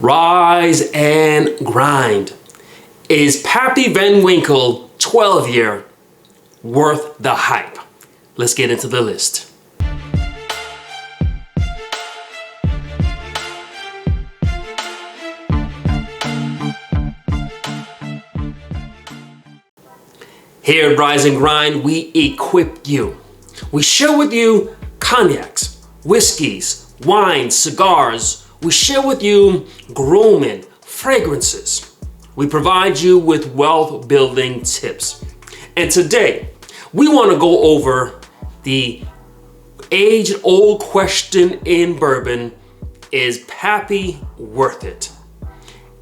Rise and grind. Is Pappy Van Winkle 12-year worth the hype? Let's get into the list. Here at Rise and Grind, we equip you. We share with you cognacs, whiskeys, wines, cigars. We share with you grooming, fragrances. We provide you with wealth building tips. And today, we want to go over the age-old question in bourbon: is Pappy worth it?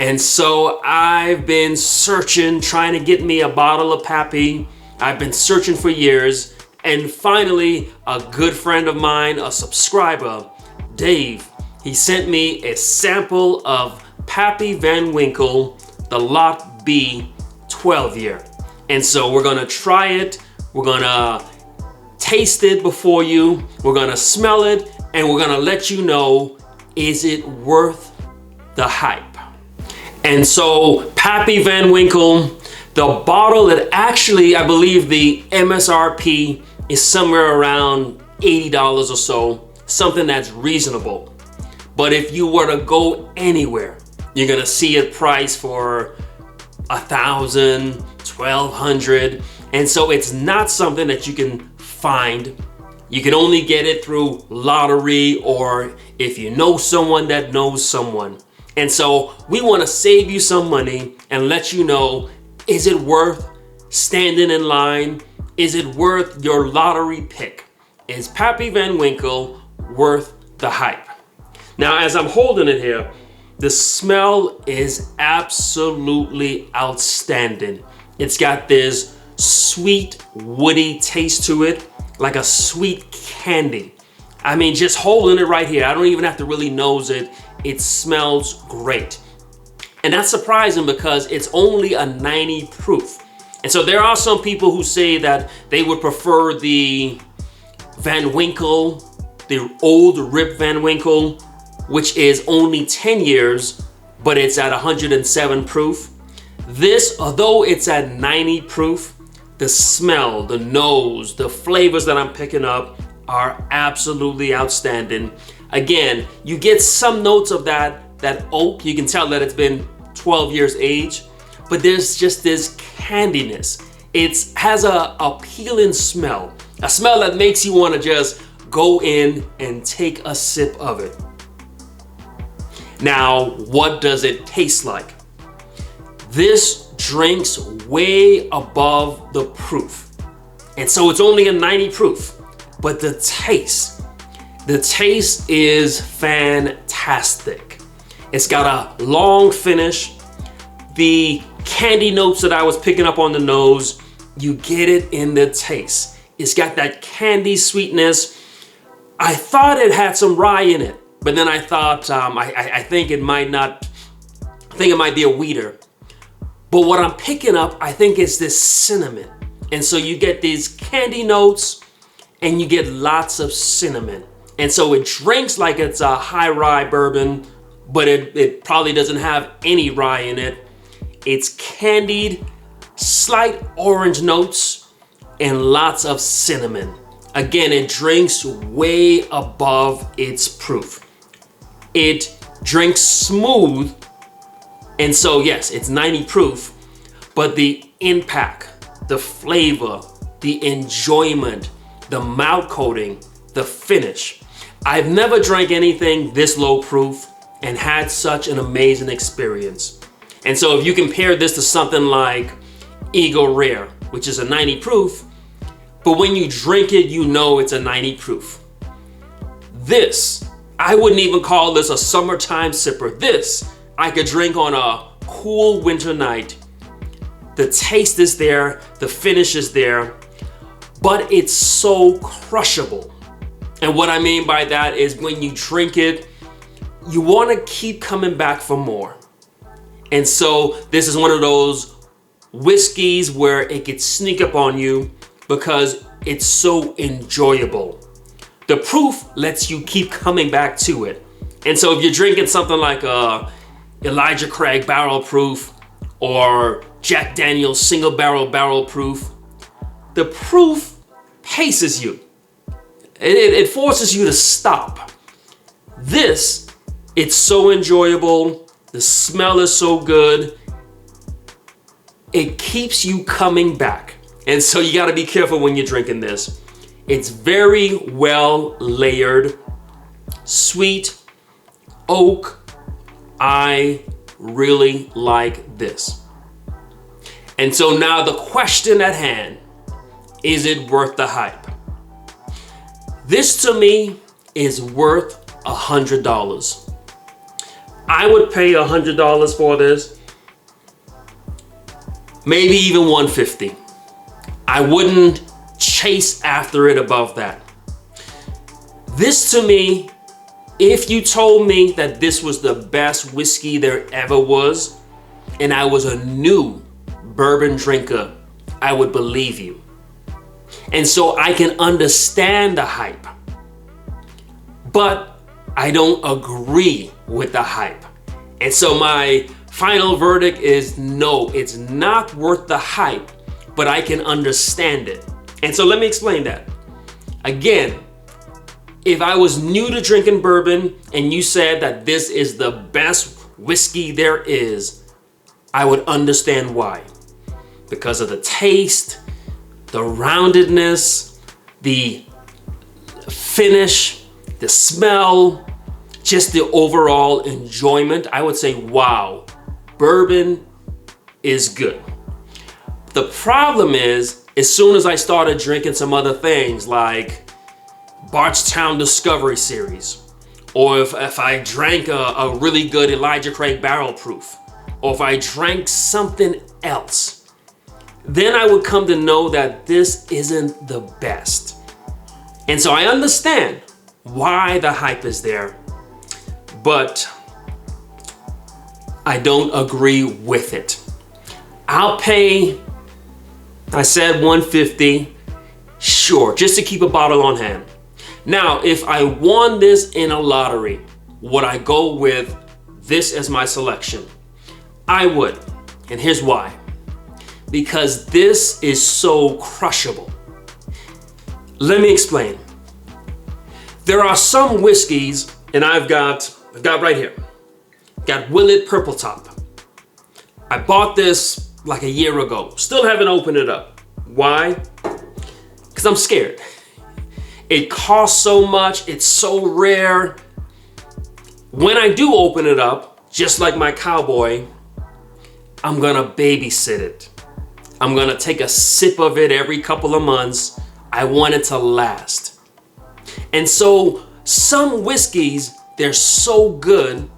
And so I've been searching, trying to get me a bottle of Pappy. I've been searching for years, and finally, a good friend of mine, a subscriber, Dave, he sent me a sample of Pappy Van Winkle, the Lot B 12-year. And so we're gonna try it, we're gonna taste it before you, we're gonna smell it, and we're gonna let you know, is it worth the hype? And so Pappy Van Winkle, the bottle that actually, I believe the MSRP is somewhere around $80 or so, something that's reasonable. But if you were to go anywhere, you're gonna see it priced for $1,000, $1,200. And so it's not something that you can find. You can only get it through lottery, or if you know someone that knows someone. And so we want to save you some money and let you know, is it worth standing in line? Is it worth your lottery pick? Is Pappy Van Winkle worth the hype? Now, as I'm holding it here, the smell is absolutely outstanding. It's got this sweet, woody taste to it, like a sweet candy. I mean, just holding it right here, I don't even have to really nose it. It smells great. And that's surprising because it's only a 90 proof. And so there are some people who say that they would prefer the Van Winkle, the old Rip Van Winkle, which is only 10 years, but it's at 107 proof. This, although it's at 90 proof, the smell, the nose, the flavors that I'm picking up are absolutely outstanding. Again, you get some notes of that oak. You can tell that it's been 12 years age, but there's just this candiness. It has a appealing smell, a smell that makes you want to just go in and take a sip of it. Now, what does it taste like? This drinks way above the proof. And so it's only a 90 proof, but the taste is fantastic. It's got a long finish. The candy notes that I was picking up on the nose, you get it in the taste. It's got that candy sweetness. I thought it had some rye in it, but then I thought, I think it might not, I think it might be a wheater. But what I'm picking up, I think it's this cinnamon. And so you get these candy notes and you get lots of cinnamon. And so it drinks like it's a high rye bourbon, but it probably doesn't have any rye in it. It's candied, slight orange notes, and lots of cinnamon. Again, it drinks way above its proof. It drinks smooth, and so yes, it's 90 proof, but the impact, the flavor, the enjoyment, the mouth coating, the finish. I've never drank anything this low proof and had such an amazing experience. And so if you compare this to something like Eagle Rare, which is a 90 proof, but when you drink it, you know it's a 90 proof. This, I wouldn't even call this a summertime sipper. This, I could drink on a cool winter night. The taste is there, the finish is there, but it's so crushable. And what I mean by that is when you drink it, you want to keep coming back for more. And so this is one of those whiskeys where it could sneak up on you because it's so enjoyable. The proof lets you keep coming back to it. And so if you're drinking something like a Elijah Craig barrel proof or Jack Daniel's single barrel proof, the proof paces you. It forces you to stop. This, it's so enjoyable. The smell is so good. It keeps you coming back. And so you gotta be careful when you're drinking this. It's very well layered, sweet, oak. I really like this. And so now the question at hand, is it worth the hype? This to me is worth $100. I would pay $100 for this, maybe even $150. I wouldn't chase after it above that. This to me, if you told me that this was the best whiskey there ever was, and I was a new bourbon drinker, I would believe you. And so I can understand the hype, but I don't agree with the hype. And so my final verdict is no, it's not worth the hype, but I can understand it. And so let me explain that. Again, if I was new to drinking bourbon and you said that this is the best whiskey there is, I would understand why. Because of the taste, the roundedness, the finish, the smell, just the overall enjoyment. I would say, wow, bourbon is good. The problem is, as soon as I started drinking some other things like Bardstown Discovery Series, or if I drank a really good Elijah Craig barrel proof, or if I drank something else, then I would come to know that this isn't the best. And so I understand why the hype is there, but I don't agree with it. I'll pay, I said $150, sure, just to keep a bottle on hand. Now, if I won this in a lottery, would I go with this as my selection? I would, and here's why. Because this is so crushable. Let me explain. There are some whiskeys, and I've got right here, got Willet Purple Top. I bought this like a year ago. Still haven't opened it up. Why? Because I'm scared. It costs so much, it's so rare. When I do open it up, just like my cowboy, I'm gonna babysit it. I'm gonna take a sip of it every couple of months. I want it to last. And so some whiskeys, they're so good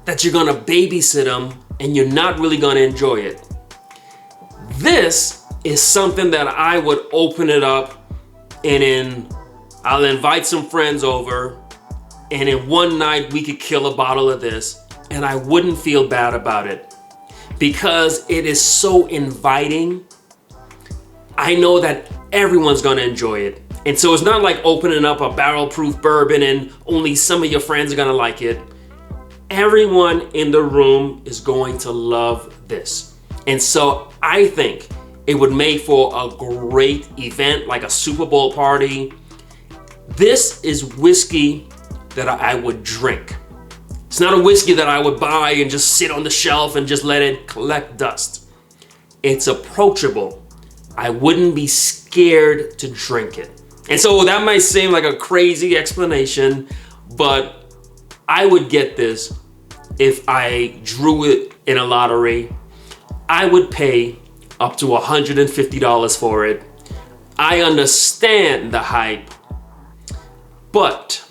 that you're gonna babysit them and you're not really gonna enjoy it. This is something that I would open it up and I'll invite some friends over, and in one night we could kill a bottle of this and I wouldn't feel bad about it. Because it is so inviting. I know that everyone's gonna enjoy it. And so it's not like opening up a barrel proof bourbon and only some of your friends are gonna like it. Everyone in the room is going to love this. And so I think it would make for a great event, like a Super Bowl party. This is whiskey that I would drink. It's not a whiskey that I would buy and just sit on the shelf and just let it collect dust. It's approachable. I wouldn't be scared to drink it. And so that might seem like a crazy explanation, but I would get this if I drew it in a lottery. I would pay up to $150 for it. I understand the hype, but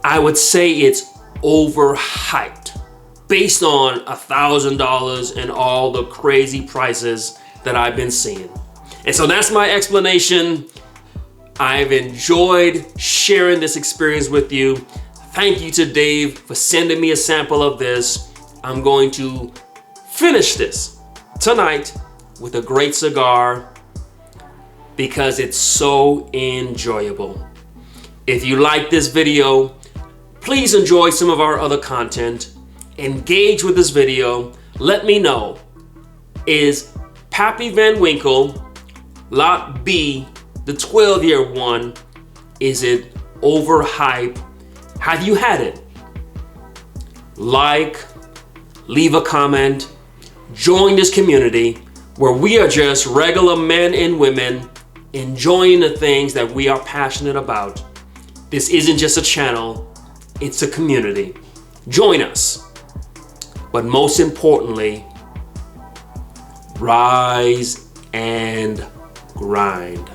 I would say it's overhyped based on $1,000 and all the crazy prices that I've been seeing. And so that's my explanation. I've enjoyed sharing this experience with you. Thank you to Dave for sending me a sample of this. I'm going to finish this tonight with a great cigar because it's so enjoyable. If you like this video, Please enjoy some of our other content. Engage with this video. Let me know, is Pappy Van Winkle Lot B, the 12-year one, is it overhyped? Have you had it? Like, leave a comment, join this community where we are just regular men and women enjoying the things that we are passionate about. This isn't just a channel, it's a community. Join us. But most importantly, rise and grind.